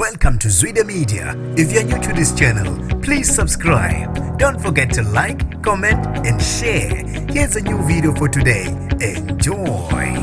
Welcome to Zwida Media. If you're new to this channel, please subscribe. Don't forget to like, comment and share. Here's a new video for today. Enjoy.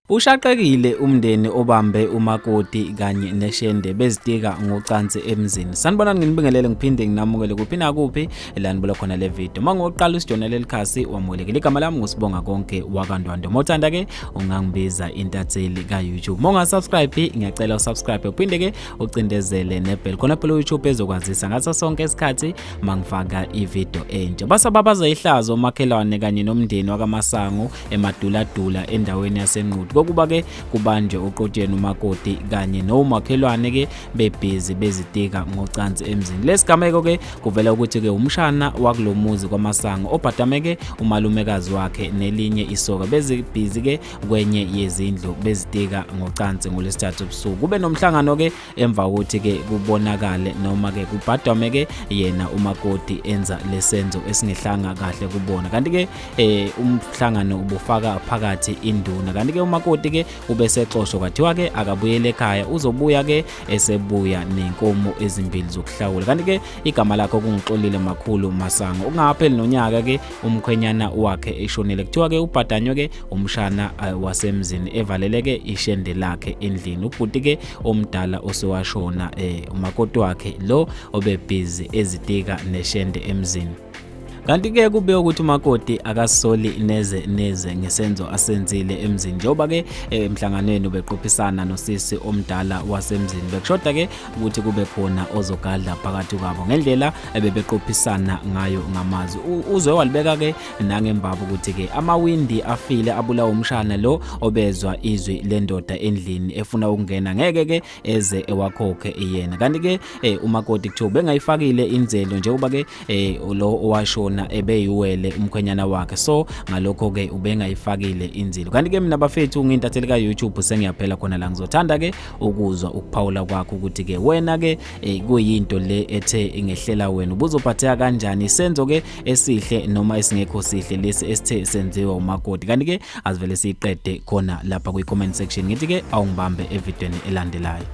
Ushaqekile umndeni obambe umakoti kanye neshende bezitika ngocansi emzini. Sanibona nginibingelele ngiphinde nginamukele kuphi na kuphi elanibulo khona le video. Mangoqala usijona lelikhasi wamulekile igama lami ngusibonga konke wakandwando. Mothanda ke ungangibiza intatheli ka YouTube. Monga subscribe ngiyacela usubscribe uphinde ke ucindezele nebell khona phela YouTube ezokwazisa ngaso sonke isikhathi mangifaka ivideo entsha. Basababaza ihlazo omakhelwane kanye nomndeni wakaMasango eMaduladula endaweni yaseNquthu. Kokuba ke kubanjwe uqotsheni umakoti kanye nomakhelwane ke bebhizi bezitika ngocansi emzini. Lesigameko ke kuvela ukuthi ke umshana wakulomuzi kwaMasango obhadame ke umalumekazi wakhe nelinye isoka bezibhizi ke kwenye yezindlu bezitika ngocansi ngolesithathu ebusuku. Kube nomhlangano ke emva ukuthi ke kubonakale noma ke kubhadame ke yena umakoti enza lesenzo esingehlanga kahle kubona. Kanti ke umhlangano ubufaka phakathi induna. Kanti ke umakoti ke ubesexoshwa kwathiwa ke akabuyele ekhaya uzobuya ke esebuya nenkomo ezimbili zokuhlawula. Kanti ke igama lakho kungixolile makhulu Masango ungapheli nonyaka ke umkhwenyana wakhe eshonile kuthiwa ke ubhadanywe ke umshana wasemzini evaleleke ishende lakhe endlini. Ubhuti ke omdala osewashona umakoti wakhe lo obebhizi ezitika neshende emzini. Kanti ke kube ukuthi umakoti akasoli neze ngesenzo asenzile emzini njoba ke emhlanganweni beqophisana nosisi omdala wasemzini bekushoda ke ukuthi kube khona ozogadla phakathi kwabo ngendlela ebebeqophisana ngayo ngamazwi. Uzwe walibeka ke nangembaba ukuthi ke amawindi afile abulawa umshana lo obezwa izwi lendoda endlini efuna ukungena ngeke ke eze ewakhokhe yena. Kanti ke umakoti kuthiwa bengayifakile inzelo njengoba ke lo owashona ebeyiwele umkhwenyana wakhe, so ngalokho ke ubengayifakile inzilo. Kanti ke mina bafethu ngintatheli ka YouTube sengiyaphela khona la ngizothanda ke ukuzwa ukuphawula kwakho ukuthi ke wena ke kuyinto le ethe ingehlela wena ubuzophatheka kanjani isenzo ke esihle noma esingekho sihle lesi esithe senziwa umakoti. Kanti ke asivele siqede khona lapha kwi comment section ngithi ke awungibambe evidweni elandelayo.